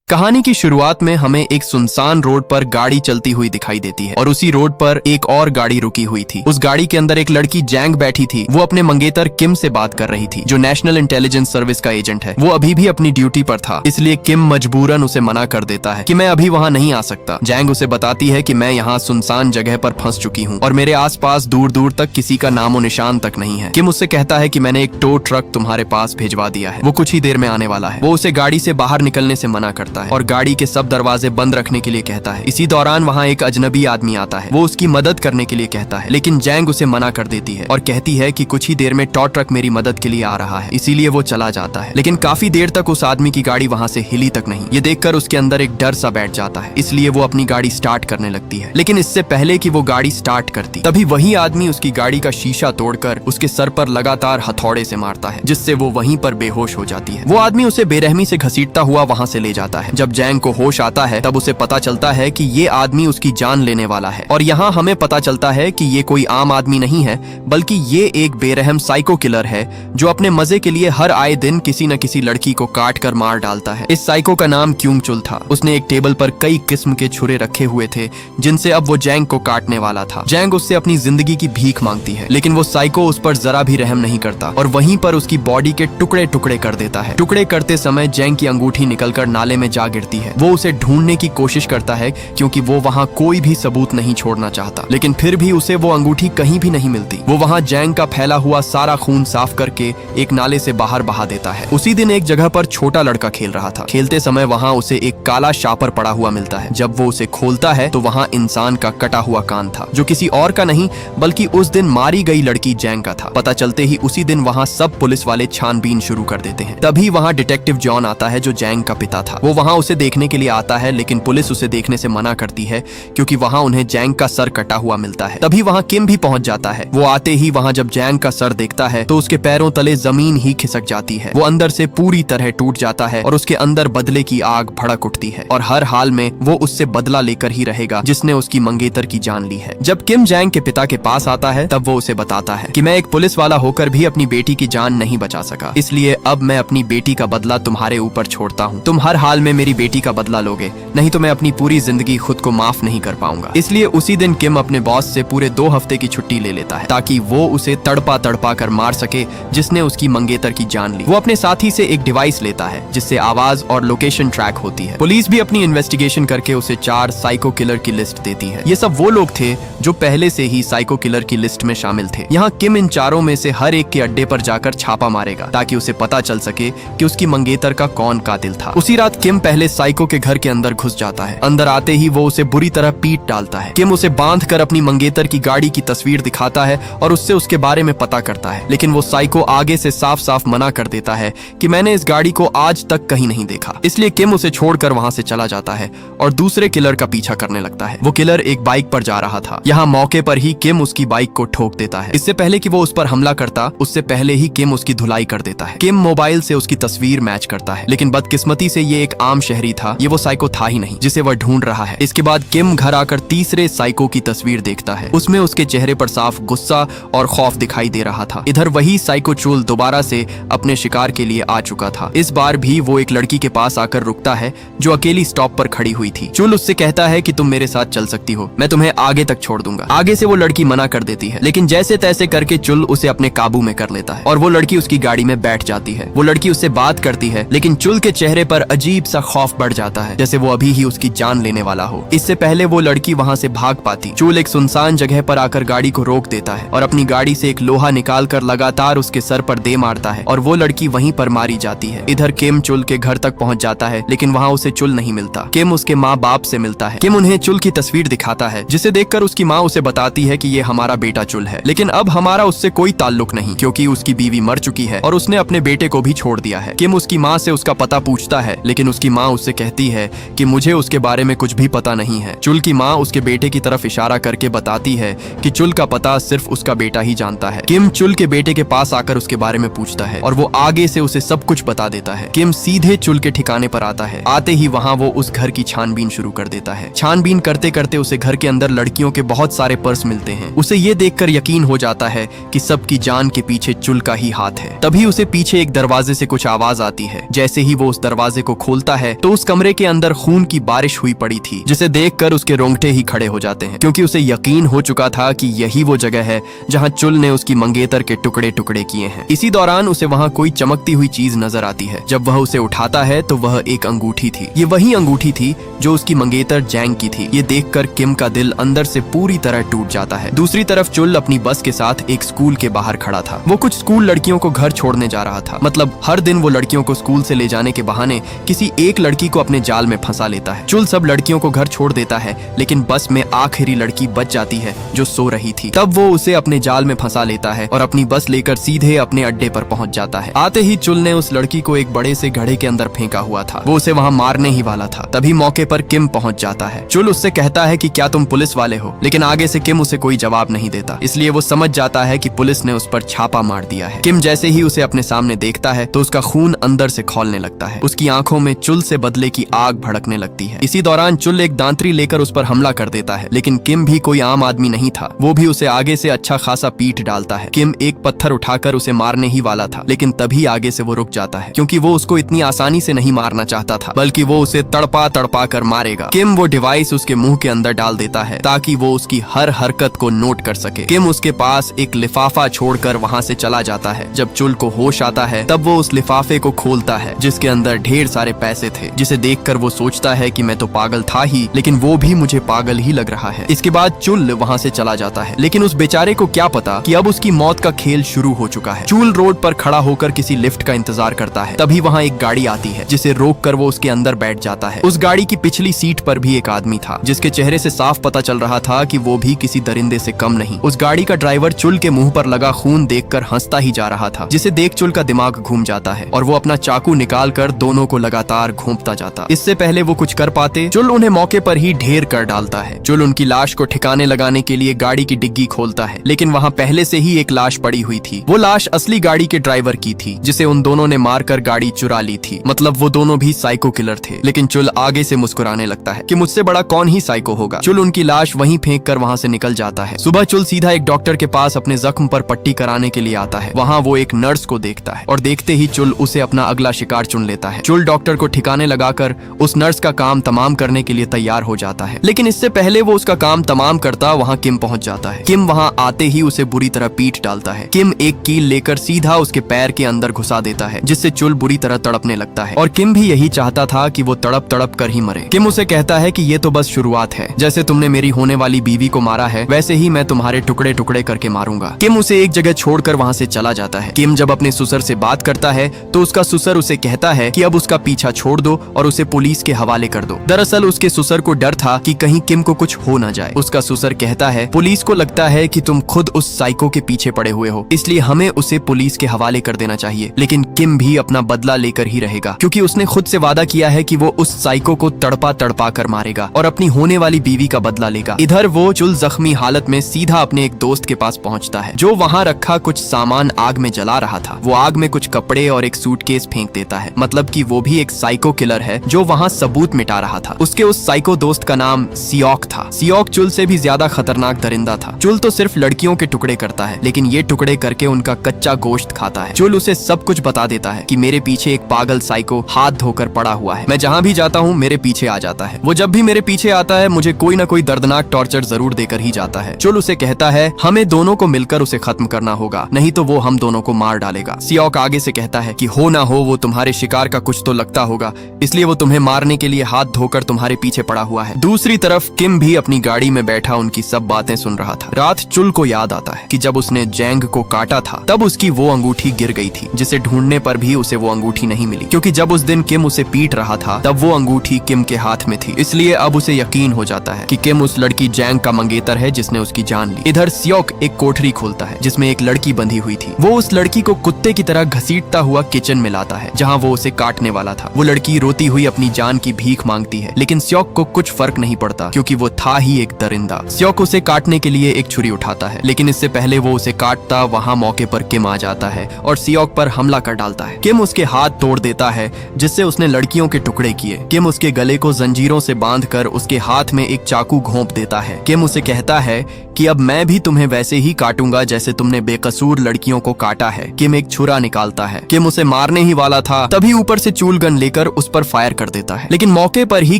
कहानी की शुरुआत में हमें एक सुनसान रोड पर गाड़ी चलती हुई दिखाई देती है और उसी रोड पर एक और गाड़ी रुकी हुई थी। उस गाड़ी के अंदर एक लड़की जैंग बैठी थी। वो अपने मंगेतर किम से बात कर रही थी, जो नेशनल इंटेलिजेंस सर्विस का एजेंट है। वो अभी भी अपनी ड्यूटी पर था, इसलिए किम मजबूरन उसे मना कर देता है कि मैं अभी वहाँ नहीं आ सकता। जैंग उसे बताती है कि मैं यहाँ सुनसान जगह पर फंस चुकी हूँ और मेरे आसपास दूर दूर तक किसी का नामो निशान तक नहीं है। किम उससे कहता है कि मैंने एक टो ट्रक तुम्हारे पास भिजवा दिया है, वो कुछ ही देर में आने वाला है। वो उसे गाड़ी से बाहर निकलने से मना करता है और गाड़ी के सब दरवाजे बंद रखने के लिए कहता है। इसी दौरान वहाँ एक अजनबी आदमी आता है। वो उसकी मदद करने के लिए कहता है, लेकिन जैंग उसे मना कर देती है और कहती है कि कुछ ही देर में टॉ ट्रक मेरी मदद के लिए आ रहा है, इसीलिए वो चला जाता है। लेकिन काफी देर तक उस आदमी की गाड़ी वहाँ से हिली तक नहीं। ये देखकर उसके अंदर एक डर सा बैठ जाता है, इसलिए वो अपनी गाड़ी स्टार्ट करने लगती है। लेकिन इससे पहले कि वो गाड़ी स्टार्ट करती, तभी वही आदमी उसकी गाड़ी का शीशा तोड़कर उसके सर पर लगातार हथौड़े से मारता है, जिससे वो वहीं पर बेहोश हो जाती है। वो आदमी उसे बेरहमी से घसीटता हुआ वहाँ से ले जाता है। जब जैंग को होश आता है तब उसे पता चलता है कि ये आदमी उसकी जान लेने वाला है। और यहाँ हमें पता चलता है कि ये कोई आम आदमी नहीं है, बल्कि ये एक बेरहम साइको किलर है जो अपने मजे के लिए हर आए दिन किसी न किसी लड़की को काट कर मार डालता है। इस साइको का नाम क्यूंग चुल था। उसने एक टेबल पर कई किस्म के छुरे रखे हुए थे, जिनसे अब वो जैंग को काटने वाला था। जैंग उससे अपनी जिंदगी की भीख मांगती है, लेकिन वो साइको उस पर जरा भी रहम नहीं करता और वहीं पर उसकी बॉडी के टुकड़े टुकड़े कर देता है। टुकड़े करते समय जैंग की अंगूठी निकलकर नाले में जा गिरती है। वो उसे ढूंढने की कोशिश करता है क्योंकि वो वहाँ कोई भी सबूत नहीं छोड़ना चाहता, लेकिन फिर भी उसे वो अंगूठी कहीं भी नहीं मिलती। वो वहाँ जैंग का फैला हुआ सारा खून साफ करके एक नाले से बाहर बहा देता है। उसी दिन एक जगह पर छोटा लड़का खेल रहा था। खेलते समय वहाँ उसे एक काला शापर पड़ा हुआ मिलता है। जब वो उसे खोलता है तो वहाँ इंसान का कटा हुआ कान था, जो किसी और का नहीं बल्कि उस दिन मारी गई लड़की जैंग का था। पता चलते ही उसी दिन वहाँ सब पुलिस वाले छानबीन शुरू कर देते हैं। तभी वहाँ डिटेक्टिव जॉन आता है, जो जैंग का पिता था। वो वहाँ उसे देखने के लिए आता है, लेकिन पुलिस उसे देखने से मना करती है क्योंकि वहाँ उन्हें जैंग का सर कटा हुआ मिलता है। तभी वहाँ किम भी पहुंच जाता है। वो आते ही वहाँ जब जैंग का सर देखता है तो उसके पैरों तले जमीन ही खिसक जाती है। वो अंदर से पूरी तरह टूट जाता है और उसके अंदर बदले की आग भड़क उठती है और हर हाल में वो उससे बदला लेकर ही रहेगा जिसने उसकी मंगेतर की जान ली है। जब किम जैंग के पिता के पास आता है तब वो उसे बताता है कि मैं एक पुलिस वाला होकर भी अपनी बेटी की जान नहीं बचा सका, इसलिए अब मैं अपनी बेटी का बदला तुम्हारे ऊपर छोड़ता हूँ। तुम हर हाल में मेरी बेटी का बदला लोगे, नहीं तो मैं अपनी पूरी जिंदगी खुद को माफ नहीं कर पाऊंगा। इसलिए उसी दिन किम अपने बॉस से पूरे 2 हफ्ते की छुट्टी ले लेता है ताकि वो उसे तड़पा तड़पा कर मार सके जिसने उसकी मंगेतर की जान ली। वो अपने साथी से एक डिवाइस लेता है जिससे आवाज और लोकेशन ट्रैक होती है। पुलिस भी अपनी इन्वेस्टिगेशन करके उसे 4 साइको किलर की लिस्ट देती है। ये सब वो लोग थे जो पहले से ही साइको किलर की लिस्ट में शामिल थे। यहाँ किम इन चारों में से हर एक के अड्डे पर जाकर छापा मारेगा ताकि उसे पता चल सके कि उसकी मंगेतर का कौन कातिल था। उसी रात किम पहले साइको के घर के अंदर घुस जाता है। अंदर आते ही वो उसे बुरी तरह पीट डालता है। किम उसे बांध कर अपनी मंगेतर की गाड़ी की तस्वीर दिखाता है और उससे उसके बारे में पता करता है, लेकिन वो साइको आगे से साफ साफ मना कर देता है कि मैंने इस गाड़ी को आज तक कहीं नहीं देखा। इसलिए किम उसे छोड़कर वहां से चला जाता है और दूसरे किलर का पीछा करने लगता है। वो किलर एक बाइक पर जा रहा था। यहाँ मौके पर ही किम उसकी बाइक को ठोक देता है। इससे पहले कि वो उस पर हमला करता, उससे पहले ही किम उसकी धुलाई कर देता है। किम मोबाइल से उसकी तस्वीर मैच करता है, लेकिन बदकिस्मती से ये एक आम शहरी था। ये वो साइको था ही नहीं जिसे वह ढूंढ रहा है। इसके बाद किम घर आकर तीसरे साइको की तस्वीर देखता है। उसमें उसके चेहरे पर साफ गुस्सा और खौफ दिखाई दे रहा था। इधर वही साइको चुल दोबारा से अपने शिकार के लिए आ चुका था। इस बार भी वो एक लड़की के पास आकर रुकता है जो अकेली स्टॉप पर खड़ी हुई थी। चुल उससे कहता है कि तुम मेरे साथ चल सकती हो, मैं तुम्हें आगे तक छोड़ दूंगा। आगे से वो लड़की मना कर देती है, लेकिन जैसे तैसे करके चुल उसे अपने काबू में कर लेता है और वो लड़की उसकी गाड़ी में बैठ जाती है। वो लड़की उससे बात करती है, लेकिन चुल के चेहरे पर अजीब सा खौफ बढ़ जाता है, जैसे वो अभी ही उसकी जान लेने वाला हो। इससे पहले वो लड़की वहाँ से भाग पाती, चुल एक सुनसान जगह पर आकर गाड़ी को रोक देता है और अपनी गाड़ी से एक लोहा निकालकर लगातार उसके सर पर दे मारता है और वो लड़की वहीं पर मारी जाती है। इधर किम चुल के घर तक पहुंच जाता है, लेकिन वहाँ उसे चुल नहीं मिलता। किम उसके माँ बाप से मिलता है। किम उन्हें चुल की तस्वीर दिखाता है, जिसे देखकर उसकी माँ उसे बताती है कि ये हमारा बेटा चुल है, लेकिन अब हमारा उससे कोई ताल्लुक नहीं क्योंकि उसकी बीवी मर चुकी है और उसने अपने बेटे को भी छोड़ दिया है। किम उसकी माँ से उसका पता पूछता है, लेकिन उसकी माँ उससे कहती है कि मुझे उसके बारे में कुछ भी पता नहीं है। चुल की माँ उसके बेटे की तरफ इशारा करके बताती है कि चुल का पता सिर्फ उसका बेटा ही जानता है। किम चुल के बेटे के पास आकर उसके बारे में पूछता है और वो आगे से उसे सब कुछ बता देता है। किम सीधे चुल के ठिकाने पर आता है। आते ही वहाँ वो उस घर की छानबीन शुरू कर देता है। छानबीन करते करते उसे घर के अंदर लड़कियों के बहुत सारे पर्स मिलते हैं। उसे ये देखकर यकीन हो जाता है कि सबकी जान के पीछे चुल का ही हाथ है। तभी उसे पीछे एक दरवाजे से कुछ आवाज आती है। जैसे ही वो उस दरवाजे को खोलता है तो उस कमरे के अंदर खून की बारिश हुई पड़ी थी, जिसे देखकर उसके रोंगटे ही खड़े हो जाते हैं, क्योंकि उसे यकीन हो चुका था कि यही वो जगह है जहां चुल ने उसकी मंगेतर के टुकड़े टुकड़े किए हैं। इसी दौरान उसे वहां कोई चमकती हुई चीज नजर आती है। जब वह उसे उठाता है तो वह एक अंगूठी थी। ये वही अंगूठी थी जो उसकी मंगेतर जैंग की थी। ये देखकर किम का दिल अंदर से पूरी तरह टूट जाता है। दूसरी तरफ चुल अपनी बस के साथ एक स्कूल के बाहर खड़ा था। वो कुछ स्कूल लड़कियों को घर छोड़ने जा रहा था। मतलब हर दिन वो लड़कियों को स्कूल से ले जाने के बहाने किसी एक लड़की को अपने जाल में फंसा लेता है। चुल सब लड़कियों को घर छोड़ देता है, लेकिन बस में आखिरी लड़की बच जाती है जो सो रही थी। तब वो उसे अपने जाल में फंसा लेता है और अपनी बस लेकर सीधे अपने अड्डे पर पहुंच जाता है। आते ही चुल ने उस लड़की को एक बड़े से घड़े के अंदर फेंका हुआ था। वो उसे वहां मारने ही वाला था। तभी मौके पर किम पहुंच जाता है। चुल उससे कहता है कि क्या तुम पुलिस वाले हो, लेकिन आगे से किम उसे कोई जवाब नहीं देता। इसलिए वो समझ जाता है कि पुलिस ने उस पर छापा मार दिया है। किम जैसे ही उसे अपने सामने देखता है तो उसका खून अंदर से खौलने लगता है। उसकी आंखों में चुल से बदले की आग भड़कने लगती है। इसी दौरान चुल एक दांतरी लेकर उस पर हमला कर देता है, लेकिन किम भी कोई आम आदमी नहीं था। वो भी उसे आगे से अच्छा खासा पीट डालता है। किम एक पत्थर उठाकर उसे मारने ही वाला था, लेकिन तभी आगे से वो रुक जाता है, क्योंकि वो उसको इतनी आसानी से नहीं मारना चाहता था, बल्कि वो उसे तड़पा तड़पा कर मारेगा। किम वो डिवाइस उसके मुंह के अंदर डाल देता है ताकि वो उसकी हर हरकत को नोट कर सके। किम उसके पास एक लिफाफा छोड़कर वहां से चला जाता है। जब चुल को होश आता है तब वो उस लिफाफे को खोलता है, जिसके अंदर ढेर सारे पैसे थे, जिसे देखकर वो सोचता है कि मैं तो पागल था ही, लेकिन वो भी मुझे पागल ही लग रहा है। इसके बाद चुल वहां से चला जाता है, लेकिन उस बेचारे को क्या पता कि अब उसकी मौत का खेल शुरू हो चुका है। चुल रोड पर खड़ा होकर किसी लिफ्ट का इंतजार करता है। तभी वहां एक गाड़ी आती है, जिसे रोककर वो उसके अंदर बैठ जाता है। उस गाड़ी की पिछली सीट पर भी एक आदमी था, जिसके चेहरे से साफ पता चल रहा था कि वो भी किसी दरिंदे से कम नहीं। उस गाड़ी का ड्राइवर चुल के मुंह पर लगा खून देखकर हंसता ही जा रहा था, जिसे देख चुल का दिमाग घूम जाता है और वो अपना चाकू निकालकर दोनों को लगातार घोंपता जाता। इससे पहले वो कुछ कर पाते, चुल उन्हें मौके पर ही ढेर कर डालता है। चुल उनकी लाश को ठिकाने लगाने के लिए गाड़ी की डिग्गी खोलता है, लेकिन वहाँ पहले से ही एक लाश पड़ी हुई थी। वो लाश असली गाड़ी के ड्राइवर की थी, जिसे उन दोनों ने मारकर गाड़ी चुरा ली थी। मतलब वो दोनों भी साइको किलर थे। लेकिन चुल आगे से मुस्कुराने लगता है कि मुझसे बड़ा कौन ही साइको होगा। चुल उनकी लाश वहीं फेंक कर वहाँ से निकल जाता है। सुबह चुल सीधा एक डॉक्टर के पास अपने जख्म पर पट्टी कराने के लिए आता है। वहाँ वो एक नर्स को देखता है और देखते ही चुल उसे अपना अगला शिकार चुन लेता है। चुल डॉक्टर को ठिकाने लगाकर उस नर्स का काम तमाम करने के लिए तैयार हो जाता है, लेकिन इससे पहले वो उसका काम तमाम करता वहाँ किम पहुंच जाता है। किम वहाँ आते ही उसे बुरी तरह पीट डालता है। किम एक कील लेकर सीधा उसके पैर के अंदर घुसा देता है, जिससे चुल बुरी तरह तड़पने लगता है। और किम भी यही चाहता था कि वो तड़प तड़प कर ही मरे। किम उसे कहता है कि ये तो बस शुरुआत है। जैसे तुमने मेरी होने वाली बीवी को मारा है, वैसे ही मैं तुम्हारे टुकड़े टुकड़े करके मारूंगा। किम उसे एक जगह छोड़कर वहाँ से चला जाता है। किम जब अपने ससुर से बात करता है तो उसका ससुर उसे कहता है कि अब उसका पीछा छोड़ दो और उसे पुलिस के हवाले कर दो। दरअसल उसके ससुर को डर था कि कहीं किम को कुछ हो ना जाए। उसका ससुर कहता है, पुलिस को लगता है कि तुम खुद उस साइको के पीछे पड़े हुए हो, इसलिए हमें उसे पुलिस के हवाले कर देना चाहिए। लेकिन किम भी अपना बदला लेकर ही रहेगा, क्योंकि उसने खुद से वादा किया है कि वो उस साइको को तड़पा तड़पा कर मारेगा और अपनी होने वाली बीवी का बदला लेगा। इधर वो चुल जख्मी हालत में सीधा अपने एक दोस्त के पास पहुंचता है, जो वहाँ रखा कुछ सामान आग में जला रहा था। वो आग में कुछ कपड़े और एक सूटकेस फेंक देता है, मतलब कि वो भी एक साइको किलर है जो वहाँ सबूत मिटा रहा था। उसके उस साइको दोस्त का नाम सियोक था। सियोक चुल से भी ज्यादा खतरनाक दरिंदा था। चुल तो सिर्फ लड़कियों के टुकड़े करता है, लेकिन ये टुकड़े करके उनका कच्चा गोश्त खाता है। चुल उसे सब कुछ बता देता है कि मेरे पीछे एक पागल साइको हाथ धोकर पड़ा हुआ है। मैं जहाँ भी जाता हूँ मेरे पीछे आ जाता है। वो जब भी मेरे पीछे आता है मुझे कोई ना कोई दर्दनाक टॉर्चर जरूर देकर ही जाता है। चुल उसे कहता है, हमें दोनों को मिलकर उसे खत्म करना होगा, नहीं तो वो हम दोनों को मार डालेगा। सियोक आगे से कहता है कि हो ना हो वो तुम्हारे शिकार का कुछ तो लगता होगा, इसलिए वो तुम्हें मारने के लिए हाथ धोकर तुम्हारे पीछे पड़ा हुआ है। दूसरी तरफ किम भी अपनी गाड़ी में बैठा उनकी सब बातें सुन रहा था। रात चुल को याद आता है कि जब उसने जैंग को काटा था तब उसकी वो अंगूठी गिर गई थी, जिसे ढूंढने पर भी उसे वो अंगूठी नहीं मिली, क्योंकि जब उस दिन किम उसे पीट रहा था तब वो अंगूठी किम के हाथ में थी। इसलिए अब उसे यकीन हो जाता है कि किम उस लड़की जैंग का मंगेतर है जिसने उसकी जान ली। इधर सियोक एक कोठरी खोलता है जिसमें एक लड़की बंधी हुई थी। वो उस लड़की को कुत्ते की तरह घसीटता हुआ किचन में लाता है जहाँ वो उसे काटने वाला था। वो लड़की रोती हुई अपनी जान की भीख मांगती है, लेकिन सियोक को कुछ फर्क नहीं पड़ता क्योंकि वो था ही एक दरिंदा। सियोक उसे काटने के लिए एक छुरी उठाता है, लेकिन इससे पहले वो उसे काटता वहाँ मौके पर किम आ जाता है और सियोक पर हमला कर डालता है। किम उसके हाथ तोड़ देता है जिससे उसने लड़कियों के टुकड़े किए। किम उसके गले को जंजीरों से बांधकर उसके हाथ में एक चाकू घोंप देता है। किम उसे कहता है कि अब मैं भी तुम्हें वैसे ही काटूंगा जैसे तुमने बेकसूर लड़कियों को काटा है। किम एक छुरा निकालता है। किम उसे मारने ही वाला था, तभी ऊपर से चूल गन लेकर उस पर फायर कर देता है, लेकिन मौके पर ही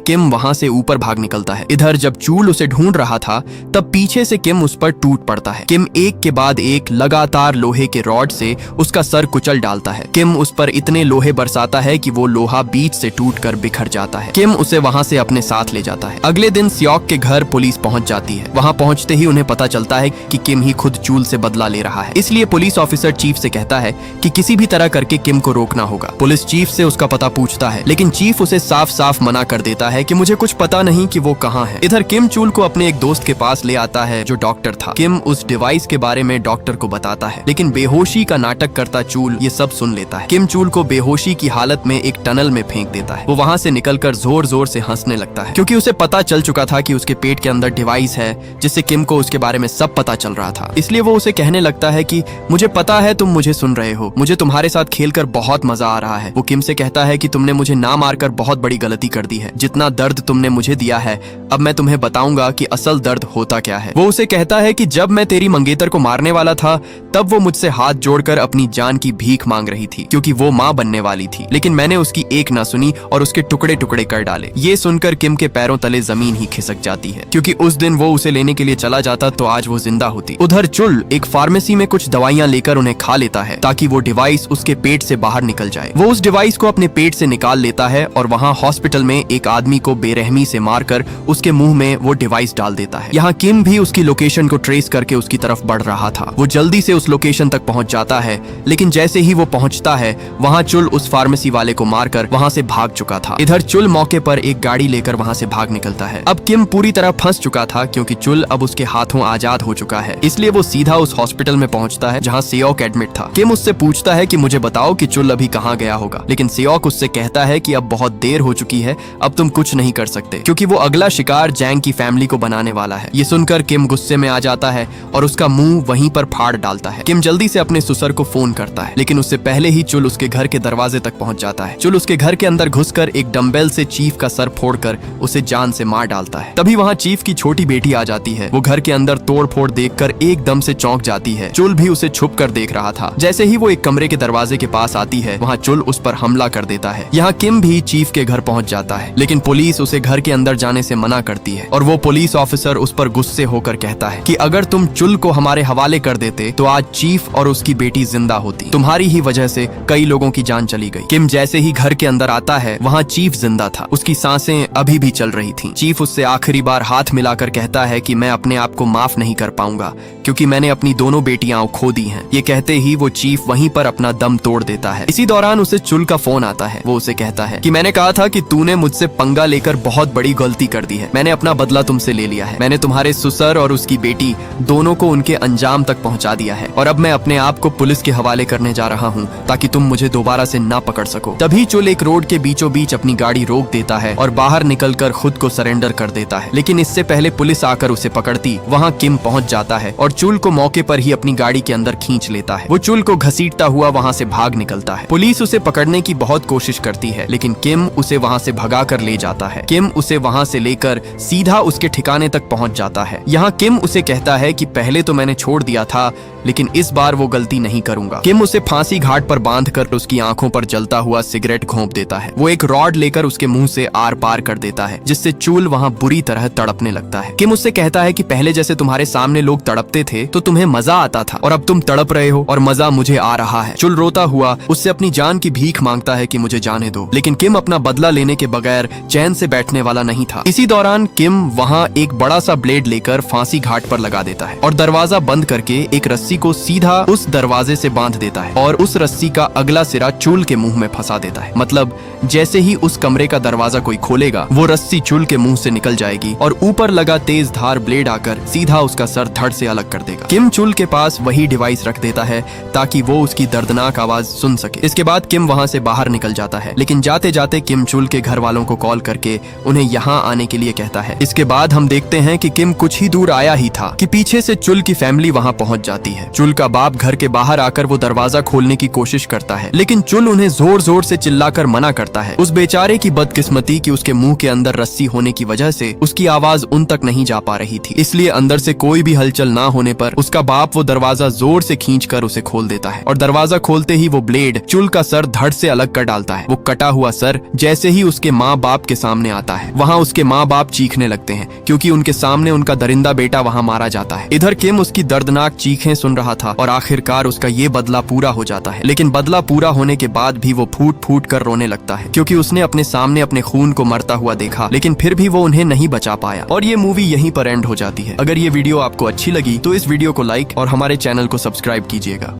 किम वहां से ऊपर भाग निकलता है। इधर जब चूल उसे ढूंढ रहा था तब पीछे से किम उस पर टूट पड़ता है। किम एक के बाद एक लगातार लोहे के रॉड से उसका सर कुचल डालता है। किम उस पर इतने लोहे बरसाता है कि वो लोहा बीच से टूटकर बिखर जाता है। किम उसे वहां से अपने साथ ले जाता है। अगले दिन सियोक के घर पुलिस पहुंच जाती है। वहां पहुंचते ही उन्हें पता चलता है कि किम ही खुद चूल से बदला ले रहा है। इसलिए पुलिस ऑफिसर चीफ से कहता है कि किसी भी तरह करके किम को रोकना होगा। पुलिस चीफ से उसका पता पूछता है, लेकिन चीफ उसे साफ साफ मना कर देता है कि मुझे कुछ पता नहीं कि वो कहाँ है। इधर किम चूल को अपने एक दोस्त के पास ले आता है जो डॉक्टर था। किम उस डिवाइस के बारे में डॉक्टर को बताता है, लेकिन बेहोशी का नाटक करता चूल ये सब सुन लेता है। किम चूल को बेहोशी की हालत में एक टनल में फेंक देता है। वो वहां से निकलकर जोर जोर से हंसने लगता है, क्योंकि उसे पता चल चुका था कि उसके पेट के अंदर डिवाइस है जिससे किम को उसके बारे में सब पता चल रहा था। इसलिए वो उसे कहने लगता है कि मुझे पता है तुम मुझे सुन रहे हो, मुझे तुम्हारे साथ खेलकर बहुत मजा आ रहा है। वो किम से कहता है कि तुमने मुझे ना मारकर बहुत बड़ी गलती कर दी है। जितना दर्द तुमने मुझे दिया है, अब मैं तुम्हें बताऊंगा कि असल दर्द होता क्या है। वो उसे कहता है कि जब मैं तेरी मंगेतर को मारने वाला था तब वो मुझसे हाथ जोड़कर अपनी जान की भीख मांग रही थी, क्योंकि वो माँ बनने वाली थी, लेकिन मैंने उसकी एक ना सुनी और उसके टुकड़े टुकड़े कर डाले। ये सुनकर किम के पैरों तले जमीन ही खिसक जाती है, क्योंकि उस दिन वो उसे लेने के लिए चला जाता तो आज वो जिंदा होती। उधर चुल एक फार्मेसी में कुछ दवाइयां लेकर उन्हें खा लेता है ताकि वो डिवाइस उसके पेट से बाहर निकल जाए। वो उस डिवाइस को अपने पेट से निकाल लेता है और वहाँ हॉस्पिटल में एक आदमी को बेरहमी से मारकर उसके मुंह में वो डिवाइस डाल देता है। यहाँ किम भी उसकी लोकेशन को ट्रेस करके उसकी तरफ बढ़ रहा था। वो जल्दी से उस लोकेशन तक पहुंच जाता है, लेकिन जैसे ही वो पहुंचता है वहाँ चुल उस फार्मेसी वाले को मारकर वहाँ से भाग चुका था। इधर चुल मौके पर एक गाड़ी लेकर वहाँ से भाग निकलता है। अब किम पूरी तरह फंस चुका था, क्योंकि चुल अब उसके हाथों आजाद हो चुका है। इसलिए वो सीधा उस हॉस्पिटल में पहुंचता है जहाँ सियोक एडमिट था। किम उससे पूछता है कि मुझे बताओ कि चुल अभी कहाँ गया होगा, लेकिन सियोक उससे कहता है कि अब बहुत देर हो चुकी है, अब तुम कुछ नहीं कर सकते, क्योंकि वो अगला शिकार जैंग की फैमिली को बनाने वाला है। ये सुनकर किम गुस्से में आ जाता है और उसका मुंह वहीं पर फाड़ डालता है। किम जल्दी से अपने ससुर को फोन करता है, लेकिन उससे पहले ही चुल उसके घर के दरवाजे तक पहुंच जाता है। चुल उसके घर के अंदर घुसकर एक डंबेल से चीफ का सर फोड़कर उसे जान से मार डालता है। तभी वहाँ चीफ की छोटी बेटी आ जाती है। वो घर के अंदर तोड़ फोड़ देखकर एकदम से चौंक जाती है। चुल भी उसे छुप कर देख रहा था। जैसे ही वो एक कमरे के दरवाजे के पास आती है, वहाँ चुल उस पर हमला कर देता है। यहाँ किम भी चीफ के घर पहुंच जाता है, लेकिन पुलिस उसे घर के अंदर जाने से मना करती है और वो पुलिस ऑफिसर उस पर गुस्से होकर कहता है कि अगर तुम चुल को हमारे हवाले कर देते तो आज चीफ और उसकी बेटी जिंदा होती। तुम्हारी ही वजह से कई लोगों की जान चली गई। किम जैसे ही घर के अंदर आता है, वहाँ चीफ जिंदा था। उसकी सांसें अभी भी चल रही थीं। चीफ उससे आखिरी बार हाथ मिलाकर कहता है कि मैं अपने आप को माफ नहीं कर पाऊंगा, क्योंकि मैंने अपनी दोनों बेटियां खो दी हैं। ये कहते ही वो चीफ वहीं पर अपना दम तोड़ देता है। इसी दौरान उसे चुल का फोन आता है। वो उसे कहता है कि मैंने कहा था कि तूने मुझसे पंगा लेकर बहुत बड़ी गलती कर दी है। मैंने अपना बदला तुमसे ले लिया है। मैंने तुम्हारे ससुर और उसकी बेटी दोनों को उनके अंजाम तक पहुंचा दिया है और अब मैं अपने आप को पुलिस के हवाले करने जा रहा हूं ताकि तुम मुझे दोबारा से ना पकड़ सको। तभी चुल एक रोड के बीचों बीच अपनी गाड़ी रोक देता है और बाहर निकलकर खुद को सरेंडर कर देता है, लेकिन इससे पहले पुलिस आकर उसे पकड़ती वहाँ किम पहुंच जाता है और चुल को मौके पर ही अपनी गाड़ी के अंदर खींच लेता है। वो चुल को घसीटता हुआ वहाँ से भाग निकलता है। पुलिस उसे पकड़ने की बहुत कोशिश करती है, लेकिन किम उसे वहाँ से भगा कर ले जाता है। किम उसे वहाँ से लेकर सीधा उसके ठिकाने तक पहुँच जाता है। यहाँ किम उसे कहता है कि पहले तो मैंने छोड़ दिया था, लेकिन इस बार वो गलती नहीं करूंगा। किम उसे फांसी घाट पर बांधकर उसकी आंखों पर जलता हुआ सिगरेट घोंप देता है। वो एक रॉड लेकर उसके मुंह से आर पार कर देता है, जिससे चूल वहाँ बुरी तरह तड़पने लगता है। किम उससे कहता है कि पहले जैसे तुम्हारे सामने लोग तड़पते थे तो तुम्हें मजा आता था, और अब तुम तड़प रहे हो और मजा मुझे आ रहा है। चुल रोता हुआ उससे अपनी जान की भीख मांगता है कि मुझे जाने दो, लेकिन किम अपना बदला लेने के बगैर चैन से बैठने वाला नहीं था। इसी दौरान किम वहाँ एक बड़ा सा ब्लेड लेकर फांसी घाट पर लगा देता है और दरवाजा बंद करके एक रस्सी को सीधा उस दरवाजे से बांध देता है और उस रस्सी का अगला सिरा चूल के मुंह में फंसा देता है। मतलब जैसे ही उस कमरे का दरवाजा कोई खोलेगा, वो रस्सी चूल के मुंह से निकल जाएगी और ऊपर लगा तेज धार ब्लेड आकर सीधा उसका सर धड़ से अलग कर देगा। किम चूल के पास वही डिवाइस रख देता है ताकि वो उसकी दर्दनाक आवाज सुन सके। इसके बाद किम वहाँ से बाहर निकल जाता है, लेकिन जाते जाते किम चूल के घर वालों को कॉल करके उन्हें यहाँ आने के लिए कहता है। इसके बाद हम देखते हैं कि किम कुछ ही दूर आया ही था कि पीछे से चुल की फैमिली वहाँ पहुँच जाती है। है। चुल का बाप घर के बाहर आकर वो दरवाजा खोलने की कोशिश करता है, लेकिन चुल उन्हें जोर जोर से चिल्लाकर मना करता है। उस बेचारे की बदकिस्मती कि उसके मुंह के अंदर रस्सी होने की वजह से उसकी आवाज उन तक नहीं जा पा रही थी, इसलिए अंदर से कोई भी हलचल ना होने पर उसका बाप वो दरवाजा जोर से खींचकर उसे खोल देता है और दरवाजा खोलते ही वो ब्लेड चुल का सर धड़ से अलग कर डालता है। वो कटा हुआ सर जैसे ही उसके माँ बाप के सामने आता है, वहाँ उसके माँ बाप चीखने लगते हैं क्योंकि उनके सामने उनका दरिंदा बेटा वहाँ मारा जाता है। इधर किम उसकी दर्दनाक चीखें सुन रहा था और आखिरकार उसका ये बदला पूरा हो जाता है, लेकिन बदला पूरा होने के बाद भी वो फूट फूट कर रोने लगता है क्योंकि उसने अपने सामने अपने खून को मरता हुआ देखा, लेकिन फिर भी वो उन्हें नहीं बचा पाया। और ये मूवी यहीं पर एंड हो जाती है। अगर ये वीडियो आपको अच्छी लगी तो इस वीडियो को लाइक और हमारे चैनल को सब्सक्राइब कीजिएगा।